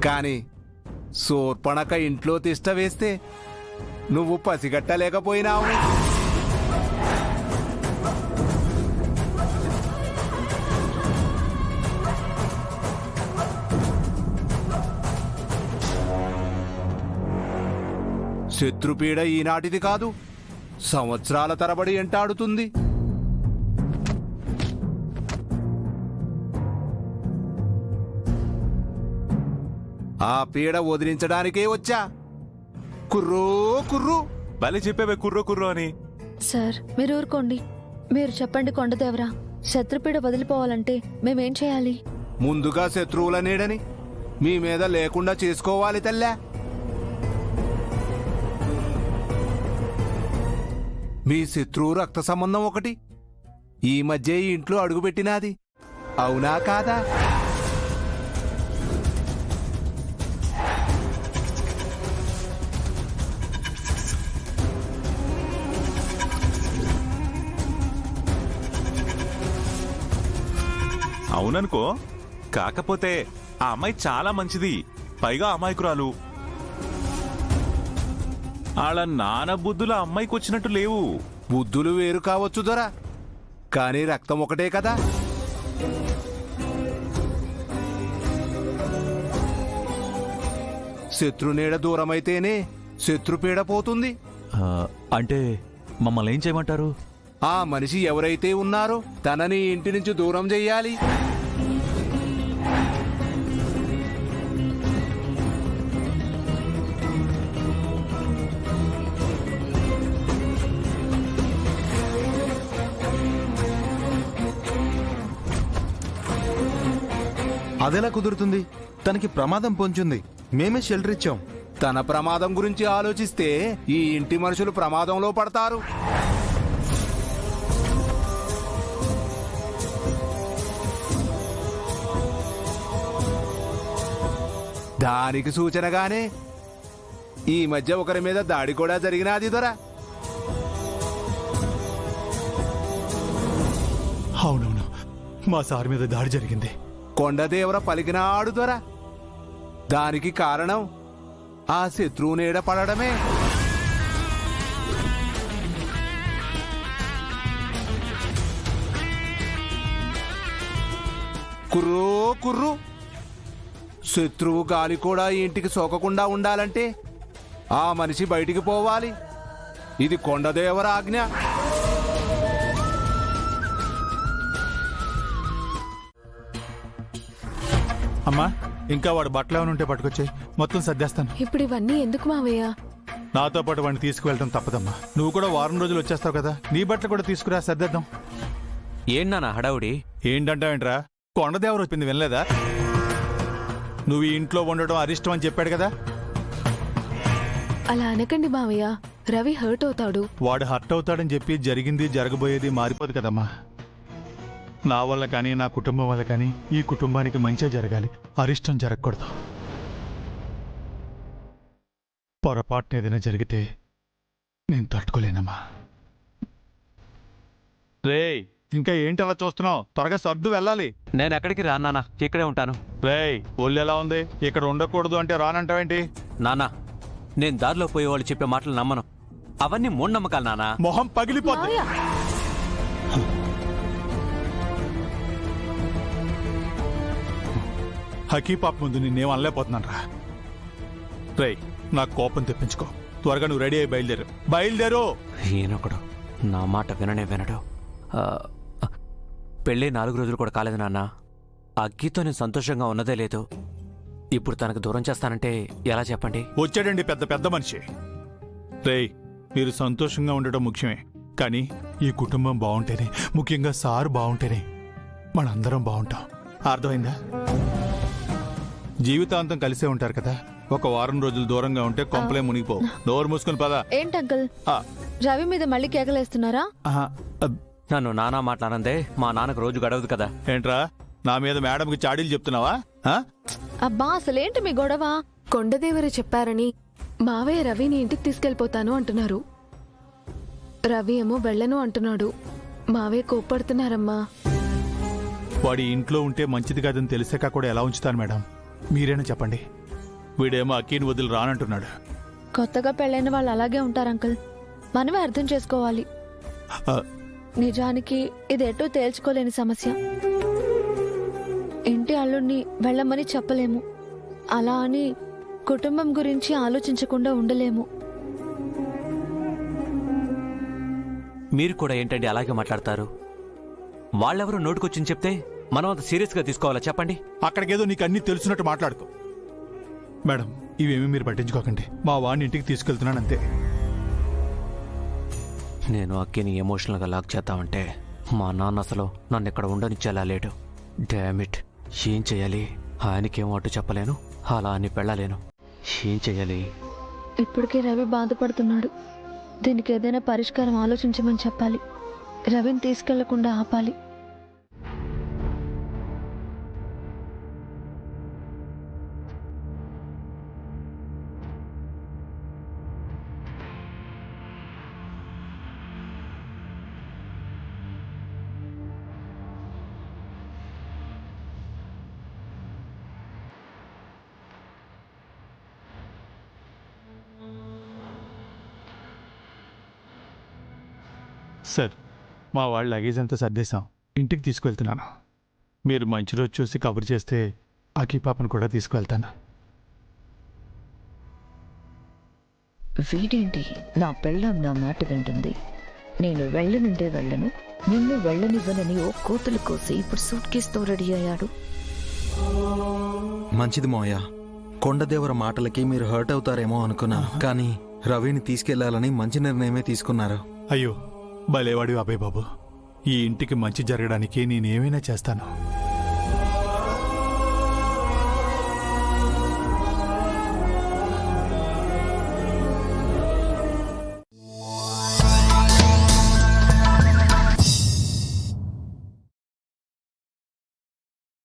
కాని శూర్పణఖ ఇంట్లో తిష్ట వేస్తే నువ్వు పసిగట్టలేకపోయినావు. శత్రుపీడ ఈనాటిది కాదు, సంవత్సరాల తరబడి ఎంటాడుతుంది. ఆ పీడ వదిలించడానికే వచ్చా. కుర్రో కుర్రు. భలే చెప్పేవే కుర్రో కుర్రో అని. సార్ మీరు ఊరుకోండి. మీరు చెప్పండి కొండదేవరా, శత్రుపీడ వదిలిపోవాలంటే మేమేం చేయాలి? ముందుగా శత్రువుల నీడని మీ మీద లేకుండా చేసుకోవాలి తల్లా. మీ శత్రువు రక్త సంబంధం ఒకటి ఈ మధ్య ఈ ఇంట్లో అడుగుపెట్టినాది, అవునా కాదా? అవుననుకో, కాకపోతే ఆ అమ్మాయి చాలా మంచిది, పైగా అమాయకురాలు. వాళ్ళ నాన్న బుద్ధులు ఆ అమ్మాయికి వచ్చినట్టు లేవు. బుద్ధులు వేరు కావచ్చు దొరా, కానీ రక్తం ఒకటే కదా. శత్రునీడ దూరమైతేనే శత్రుపీడ పోతుంది. అంటే మమ్మల్ని ఏం చేయమంటారు? ఆ మనిషి ఎవరైతే ఉన్నారో తనని ఇంటి నుంచి దూరం చెయ్యాలి. అదెలా కుదురుతుంది? తనకి ప్రమాదం పొంచుంది, మేమే షెల్టర్ ఇచ్చాం. తన ప్రమాదం గురించి ఆలోచిస్తే ఈ ఇంటి మనుషులు ప్రమాదంలో పడతారు. దానికి సూచనగానే ఈ మధ్య ఒకరి మీద దాడి కూడా జరిగినది దొరా. అవునవును, మా సార్ మీద దాడి జరిగింది. కొండదేవర పలికినాడు దొరా. దానికి కారణం ఆ శత్రువు నీడ పడడమే. కుర్రో కుర్రు. శత్రువు గాలి కూడా ఈ ఇంటికి సోకకుండా ఉండాలంటే ఆ మనిషి బయటికి పోవాలి. ఇది కొండదేవర ఆజ్ఞ. అమ్మా, ఇంకా వాడు బట్టలు ఏమైనా ఉంటే పట్టుకొచ్చాయి, మొత్తం సర్దేస్తాను. ఇప్పుడు ఇవన్నీ ఎందుకు మావయ్య? నాతో పాటు వాడిని తీసుకువెళ్ళడం తప్పదమ్మా. నువ్వు కూడా వారం రోజులు వచ్చేస్తావు కదా, నీ బట్టలు కూడా తీసుకురా, సర్దేద్దాం. ఏంటన్నా హడావుడి? ఏంటంటావేంట్రా? కొండదేవరు వచ్చింది వినలేదా? నువ్వు ఈ ఇంట్లో ఉండడం అరిష్టం అని చెప్పాడు కదా. అలా అనకండి మావయ్య, రవి హర్ట్ అవుతాడు. వాడు హర్ట్ అవుతాడని చెప్పి జరిగింది జరగబోయేది మారిపోదు కదమ్మా. నా వల్ల కానీ, నా కుటుంబం వల్ల కానీ ఈ కుటుంబానికి మంచిగా జరగాలి, అరిష్టం జరగకూడదు. పొరపాటున ఏదైనా జరిగితే నేను తట్టుకోలేనమ్మా. రేయ్, ఇంకా ఏంటి అలా చూస్తున్నావు? త్వరగా సర్దు వెళ్ళాలి. నేను ఎక్కడికి రానా, ఇక్కడే ఉంటాను. రేయ్, ఒళ్ళు ఎలా ఉంది? ఇక్కడ ఉండకూడదు అంటే రానంటావేంటి? నానా, నేను దారిలో పోయేవాళ్ళు చెప్పే మాటలు నమ్మను. అవన్నీ మూఢనమ్మకాలు నానా. మొహం పగిలిపోద్ది. హకీపాప్ ముందు నిన్నేం అనలేకపోతున్నాను రా. రేయ్, నా కోపం తెప్పించుకో. త్వరగా నువ్వు రెడీ అయ్యి బయలుదేరు. బయలుదేరు. ఈయనొకడు నా మాట విననే వినడు. పెళ్ళి 4 రోజులు కూడా కాలేదు నాన్న. అగ్గితో నేను సంతోషంగా ఉన్నదే లేదు. ఇప్పుడు తనకు దూరం చేస్తానంటే ఎలా చెప్పండి? వచ్చాడండి పెద్ద పెద్ద మనిషి. రేయ్, మీరు సంతోషంగా ఉండటం ముఖ్యమే, కానీ ఈ కుటుంబం బాగుంటేనే, ముఖ్యంగా సారు బాగుంటేనే మనందరం బాగుంటాం. అర్థమైందా? జీవితాంతం కలిసే ఉంటారు కదా. ఒక వారం రోజులు దూరంగా ఉంటే కొంపలే మునిగిపోవు. నోరు మూసుకుని పదా. ఏంటంకల్, రవి మీద మళ్ళీ కేకలేస్తున్నారా? నన్ను నానా మాట్లాడందే మా నాన్నకు రోజు గడవదు కదా. ఏంట్రా, నా మీద మేడంకి చాడీలు చెప్తున్నావా? అబ్బా, అసలేంటి మీ గొడవ? కొండదేవరు చెప్పారని మావయ్య రవిని ఇంటికి తీసుకెళ్లిపోతాను అంటున్నారు. రవి ఏమో వెళ్ళను అంటున్నాడు. మావయ్య కోప్పడుతున్నారమ్మా. వాడి ఇంట్లో ఉంటే మంచిది కాదని తెలిసాక కూడా ఎలా ఉంచుతాను మేడం? మీరేనా చెప్పండి. వీడేమో అక్కీని వదిలి రానంటున్నాడు. కొత్తగా పెళ్ళైన వాళ్ళు అలాగే ఉంటారు అంకుల్. మనమే అర్థం చేసుకోవాలి. ఆ, నిజానికి ఇది ఎటూ తేల్చుకోలేని సమస్య. ఇంటి అల్లుడిని వెళ్ళమని చెప్పలేము. అలా అని కుటుంబం గురించి ఆలోచించకుండా ఉండలేము. మీరు కూడా ఏంటండి అలాగే మాట్లాడతారు? వాళ్ళెవరో నోటుకొచ్చింది చెప్తే మనం అంత సీరియస్గా తీసుకోవాలా చెప్పండి? అక్కడికేదో నీకు అన్నీ తెలుసున్నట్టు మాట్లాడుకో. మేడం, ఇవేమీ మీరు పట్టించుకోకండి. మా వాడిని ఇంటికి తీసుకెళ్తున్నాను అంతే. నేను అక్కిని ఎమోషనల్గా లాక్ చేద్దామంటే మా నాన్న అసలు నన్ను ఇక్కడ ఉండనిచ్చేలా లేడు. డామిట్, ఏం చెయ్యాలి? ఆయనకేమో అటు చెప్పలేను, అలా అని పెళ్ళలేను. ఏం చెయ్యాలి? ఇప్పటికే రవి బాధపడుతున్నాడు. దీనికి ఏదైనా పరిష్కారం ఆలోచించమని చెప్పాలి. రవిని తీసుకెళ్లకుండా ఆపాలి. సార్, మా వాళ్ళ లగేజ్ అంతా సర్దేశాం. ఇంటికి తీసుకువెళ్తున్నాను. మీరు మంచి రోజు చూసి కబురు చేస్తే అకీ పాపను కూడా తీసుకువెళ్తాను. వీడేంటి నా పెళ్ళాం నా మాట వింటుంది, నేను వెళ్ళనుండే వెళ్ళను, నిన్ను వెళ్ళనివ్వనని ఓ కోతులు కోసి ఇప్పుడు సూట్ కేసుతో రెడీ అయ్యాడు. మంచిది మోయ. కొండదేవర మాటలకి మీరు హర్ట్ అవుతారేమో అనుకున్నాను, కానీ రవిని తీసుకెళ్లాలని మంచి నిర్ణయమే తీసుకున్నారు. అయ్యో, భలేవాడి అభయ్ బాబు. ఈ ఇంటికి మంచి జరగడానికి నేనేమైనా చేస్తాను.